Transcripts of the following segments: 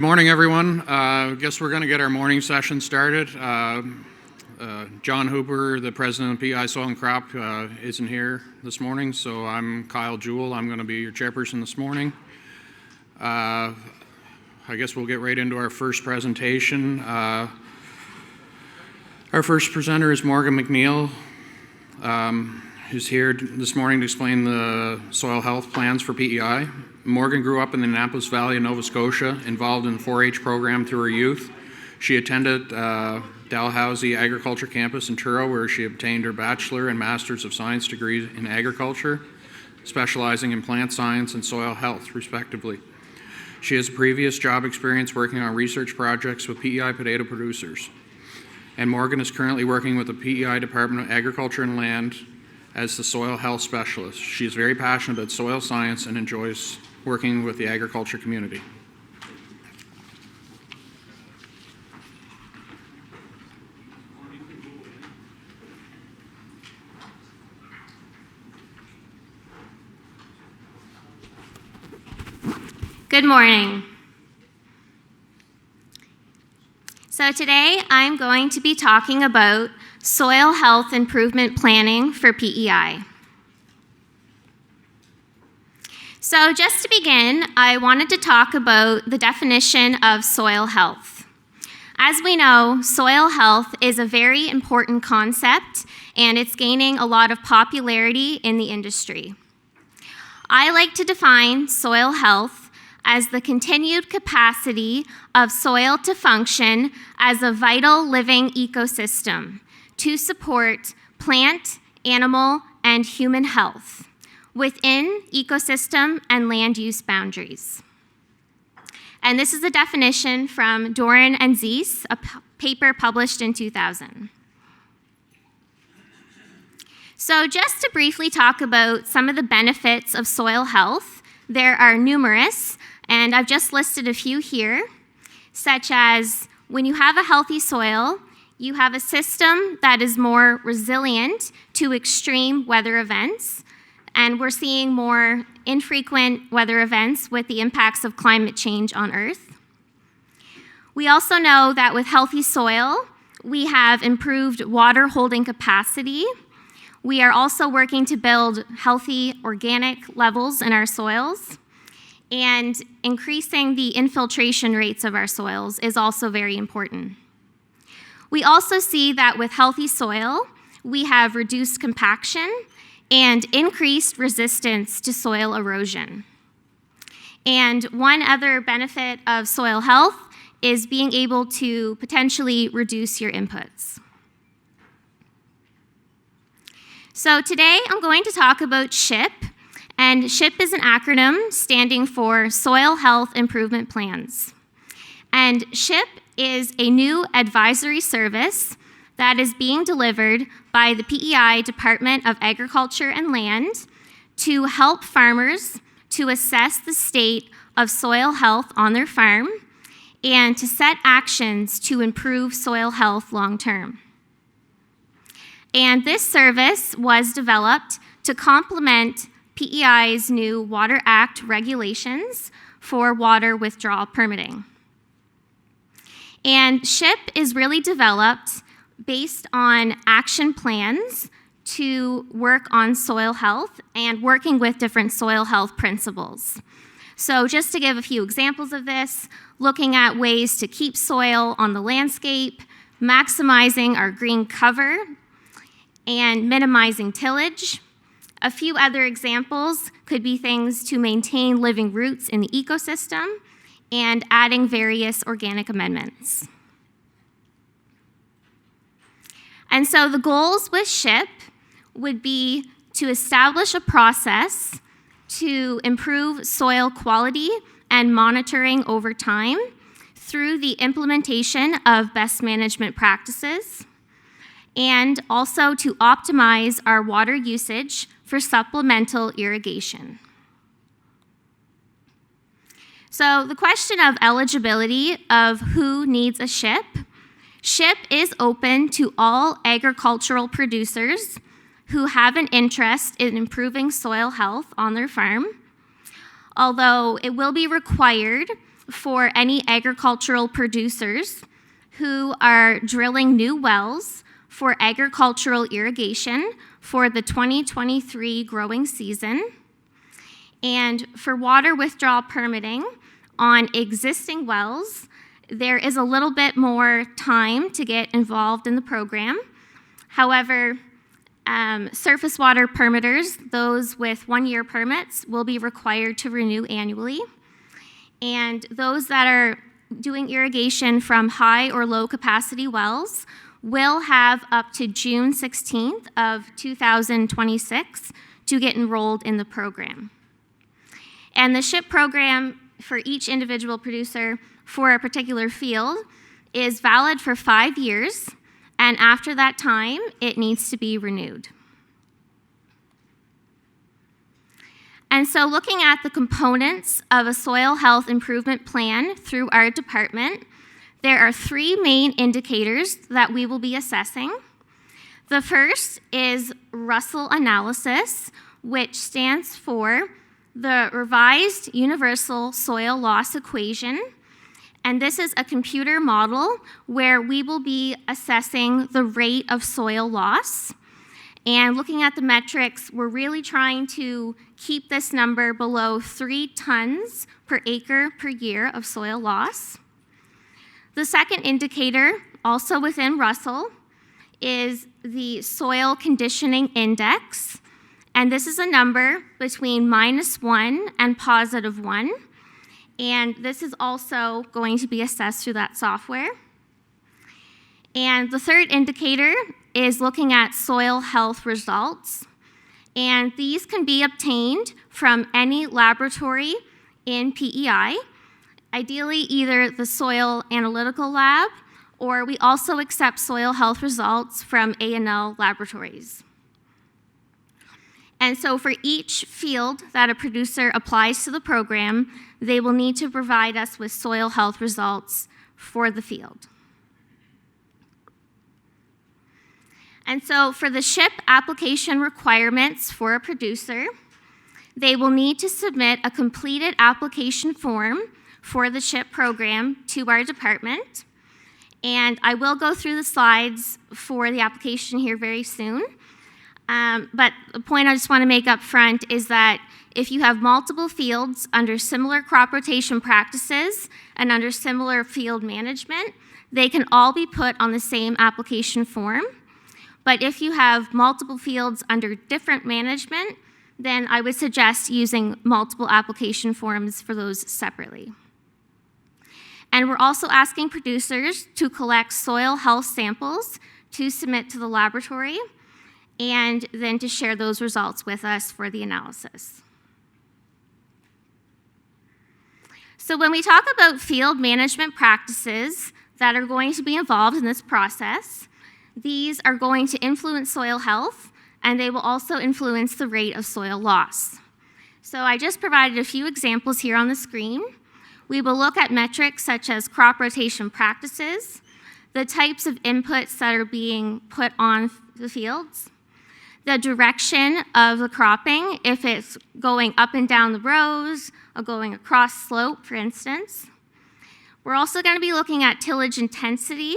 Good morning, everyone. I guess we're going to get our morning session started. John Hooper, the president of PEI Soil and Crop, isn't here this morning, so I'm Kyle Jewell. I'm going to be your chairperson this morning. I guess we'll get right into our first presentation. Our first presenter is Morgan McNeil, who's here this morning to explain the soil health plans for PEI. Morgan grew up in the Annapolis Valley of Nova Scotia, involved in the 4-H program through her youth. She attended Dalhousie Agriculture Campus in Truro, where she obtained her Bachelor and Master's of Science degrees in agriculture, specializing in plant science and soil health, respectively. She has previous job experience working on research projects with PEI potato producers. And Morgan is currently working with the PEI Department of Agriculture and Land as the soil health specialist. She is very passionate about soil science and enjoys working with the agriculture community. Good morning. So today I'm going to be talking about soil health improvement planning for PEI. So just to begin, I wanted to talk about the definition of soil health. As we know, soil health is a very important concept, and it's gaining a lot of popularity in the industry. I like to define soil health as the continued capacity of soil to function as a vital living ecosystem to support plant, animal, and human health within ecosystem and land use boundaries. And this is a definition from Doran and Zeiss, a paper published in 2000. So just to briefly talk about some of the benefits of soil health, there are numerous, and I've just listed a few here, such as when you have a healthy soil, you have a system that is more resilient to extreme weather events, and we're seeing more infrequent weather events with the impacts of climate change on Earth. We also know that with healthy soil, we have improved water holding capacity. We are also working to build healthy organic levels in our soils, and increasing the infiltration rates of our soils is also very important. We also see that with healthy soil, we have reduced compaction and increased resistance to soil erosion. And one other benefit of soil health is being able to potentially reduce your inputs. So today I'm going to talk about SHIP, and SHIP is an acronym standing for Soil Health Improvement Plans. And SHIP is a new advisory service that is being delivered by the PEI Department of Agriculture and Land to help farmers to assess the state of soil health on their farm and to set actions to improve soil health long term. And this service was developed to complement PEI's new Water Act regulations for water withdrawal permitting. And SHIP is really developed based on action plans to work on soil health and working with different soil health principles. So just to give a few examples of this, looking at ways to keep soil on the landscape, maximizing our green cover, and minimizing tillage. A few other examples could be things to maintain living roots in the ecosystem and adding various organic amendments. And so the goals with SHIP would be to establish a process to improve soil quality and monitoring over time through the implementation of best management practices, and also to optimize our water usage for supplemental irrigation. So the question of eligibility of who needs a SHIP. SHIP is open to all agricultural producers who have an interest in improving soil health on their farm, although it will be required for any agricultural producers who are drilling new wells for agricultural irrigation for the 2023 growing season, and for water withdrawal permitting on existing wells. There is a little bit more time to get involved in the program. However, surface water permitters, those with one-year permits, will be required to renew annually. And those that are doing irrigation from high or low capacity wells will have up to June 16th of 2026 to get enrolled in the program. And the SHIP program for each individual producer for a particular field is valid for 5 years, and after that time, it needs to be renewed. And so looking at the components of a soil health improvement plan through our department, there are 3 main indicators that we will be assessing. The first is Russell analysis, which stands for the Revised Universal Soil Loss Equation. And this is a computer model where we will be assessing the rate of soil loss. And looking at the metrics, we're really trying to keep this number below 3 tons per acre per year of soil loss. The second indicator, also within Russell, is the Soil Conditioning Index. And this is a number between -1 and +1. And this is also going to be assessed through that software. And the third indicator is looking at soil health results. And these can be obtained from any laboratory in PEI, ideally either the Soil Analytical Lab, or we also accept soil health results from A&L laboratories. And so for each field that a producer applies to the program, they will need to provide us with soil health results for the field. And so for the SHIP application requirements for a producer, they will need to submit a completed application form for the SHIP program to our department. And I will go through the slides for the application here very soon. But the point I just want to make up front is that if you have multiple fields under similar crop rotation practices and under similar field management, they can all be put on the same application form. But if you have multiple fields under different management, then I would suggest using multiple application forms for those separately. And we're also asking producers to collect soil health samples to submit to the laboratory, and then to share those results with us for the analysis. So when we talk about field management practices that are going to be involved in this process, these are going to influence soil health, and they will also influence the rate of soil loss. So I just provided a few examples here on the screen. We will look at metrics such as crop rotation practices, the types of inputs that are being put on the fields, the direction of the cropping, if it's going up and down the rows or going across slope, for instance. We're also going to be looking at tillage intensity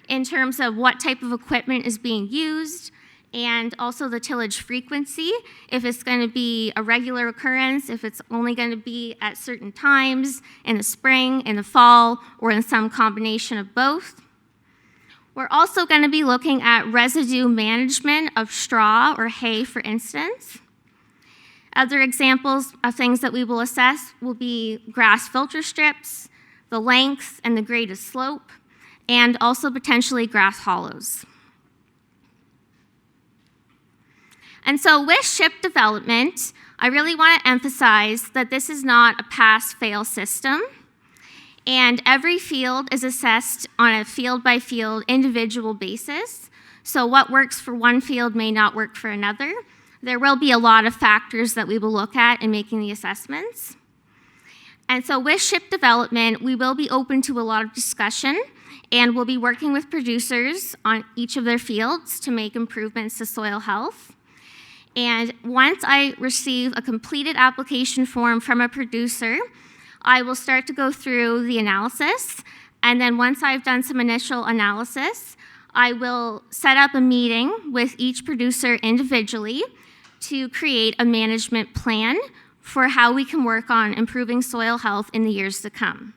in terms of what type of equipment is being used, and also the tillage frequency, if it's going to be a regular occurrence, if it's only going to be at certain times in the spring, in the fall, or in some combination of both. We're also going to be looking at residue management of straw or hay, for instance. Other examples of things that we will assess will be grass filter strips, the length and the grade of slope, and also potentially grass hollows. And so with SHIP development, I really want to emphasize that this is not a pass-fail system, and every field is assessed on a field-by-field individual basis. So what works for one field may not work for another. There will be a lot of factors that we will look at in making the assessments. And so with SHIP development, we will be open to a lot of discussion, and we'll be working with producers on each of their fields to make improvements to soil health. And once I receive a completed application form from a producer, I will start to go through the analysis, and then once I've done some initial analysis, I will set up a meeting with each producer individually to create a management plan for how we can work on improving soil health in the years to come.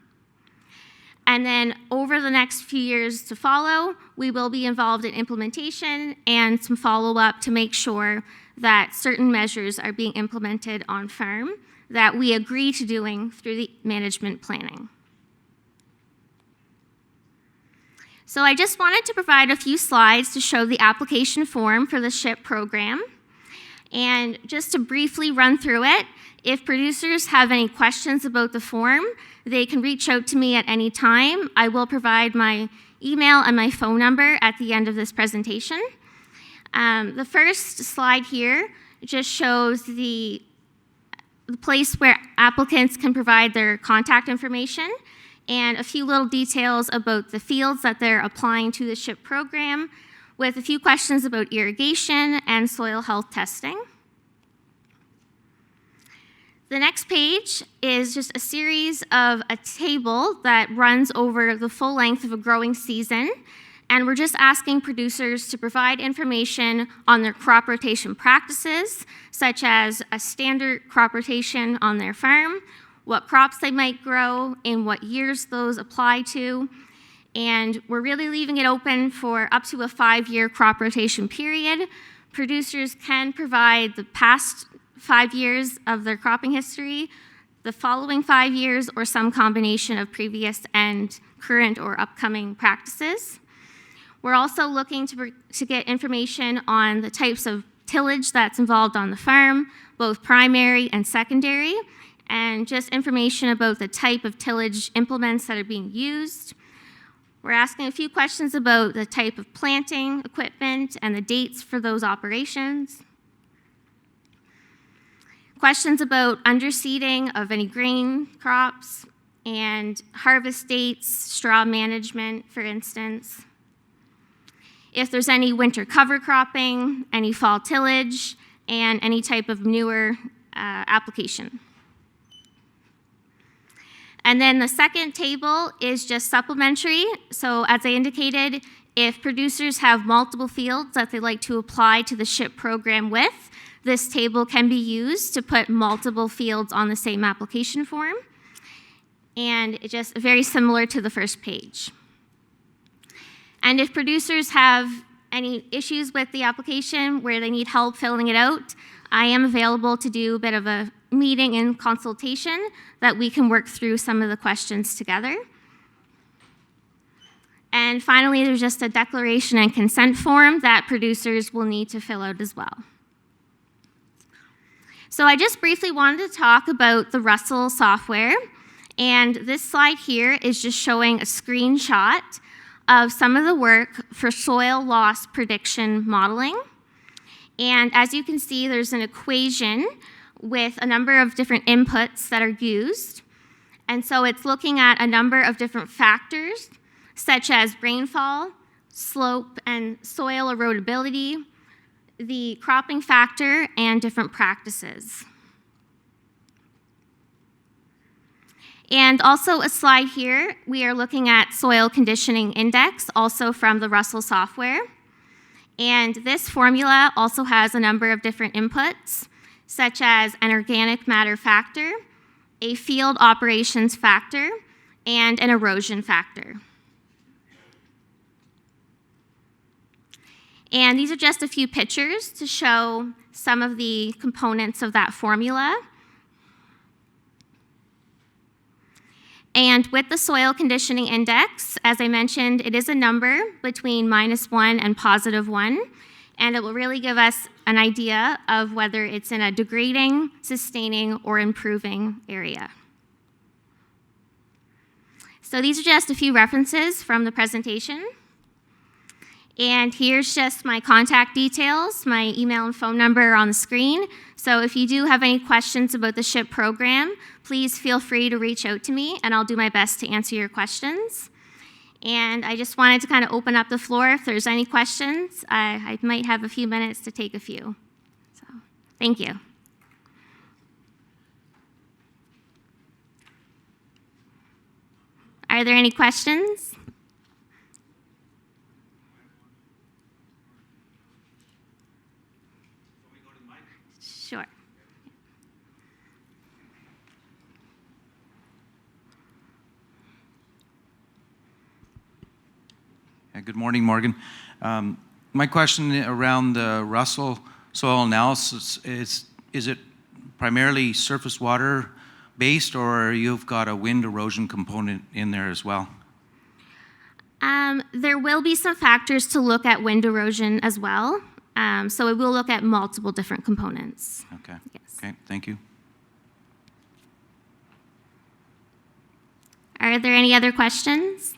And then over the next few years to follow, we will be involved in implementation and some follow-up to make sure that certain measures are being implemented on farm that we agree to doing through the management planning. So I just wanted to provide a few slides to show the application form for the SHIP program. And just to briefly run through it, if producers have any questions about the form, they can reach out to me at any time. I will provide my email and my phone number at the end of this presentation. The first slide here just shows the place where applicants can provide their contact information and a few little details about the fields that they're applying to the SHIP program, with a few questions about irrigation and soil health testing. The next page is just a series of a table that runs over the full length of a growing season, and we're just asking producers to provide information on their crop rotation practices, such as a standard crop rotation on their farm, what crops they might grow, in what years those apply to, and we're really leaving it open for up to a 5-year crop rotation period. Producers can provide the past 5 years of their cropping history, the following 5 years, or some combination of previous and current or upcoming practices. We're also looking to get information on the types of tillage that's involved on the farm, both primary and secondary, and just information about the type of tillage implements that are being used. We're asking a few questions about the type of planting equipment and the dates for those operations. Questions about underseeding of any grain crops and harvest dates, straw management, for instance. If there's any winter cover cropping, any fall tillage, and any type of manure application. And then the second table is just supplementary. So as I indicated, if producers have multiple fields that they'd like to apply to the SHIP program with, this table can be used to put multiple fields on the same application form. And it's just very similar to the first page. And if producers have any issues with the application where they need help filling it out, I am available to do a bit of a meeting and consultation that we can work through some of the questions together. And finally, there's just a declaration and consent form that producers will need to fill out as well. So I just briefly wanted to talk about the Russell software. And this slide here is just showing a screenshot of some of the work for soil loss prediction modeling. And as you can see, there's an equation with a number of different inputs that are used. And so it's looking at a number of different factors, such as rainfall, slope, and soil erodibility, the cropping factor, and different practices. And also a slide here, we are looking at soil conditioning index, also from the Russell software. And this formula also has a number of different inputs, such as an organic matter factor, a field operations factor, and an erosion factor. And these are just a few pictures to show some of the components of that formula. And with the soil conditioning index, as I mentioned, it is a number between -1 and +1, and it will really give us an idea of whether it's in a degrading, sustaining, or improving area. So these are just a few references from the presentation. And here's just my contact details. My email and phone number are on the screen. So if you do have any questions about the SHIP program, please feel free to reach out to me, and I'll do my best to answer your questions. And I just wanted to kind of open up the floor. If there's any questions, I might have a few minutes to take a few. So, thank you. Are there any questions? Sure. Good morning, Morgan. My question around the Russell soil analysis is it primarily surface water based, or you've got a wind erosion component in there as well? There will be some factors to look at wind erosion as well. So it will look at multiple different components. Okay. Yes. Okay, thank you. Are there any other questions?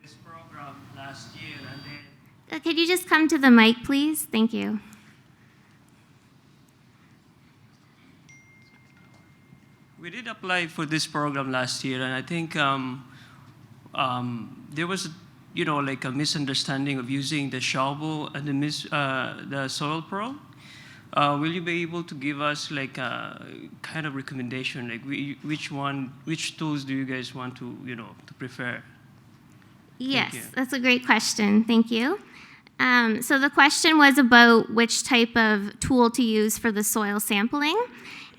This program last year, and then Could you just come to the mic, please? Thank you. we did apply for this program last year, and I think there was, like a misunderstanding of using the shovel and the soil pro. Will you be able to give us like a kind of recommendation, like which tools do you guys want to, to prefer? Yes, you. that's a great question. Thank you. So the question was about which type of tool to use for the soil sampling.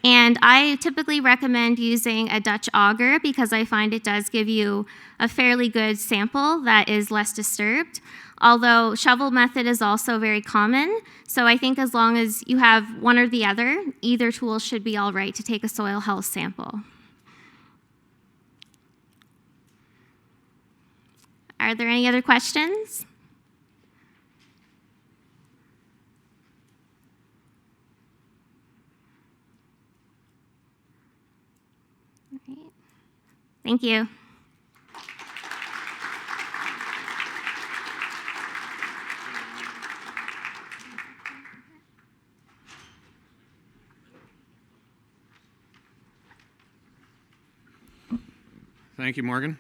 And I typically recommend using a Dutch auger because I find it does give you a fairly good sample that is less disturbed. Although shovel method is also very common. So I think as long as you have one or the other, either tool should be all right to take a soil health sample. Are there any other questions? All right. Thank you. Thank you, Morgan.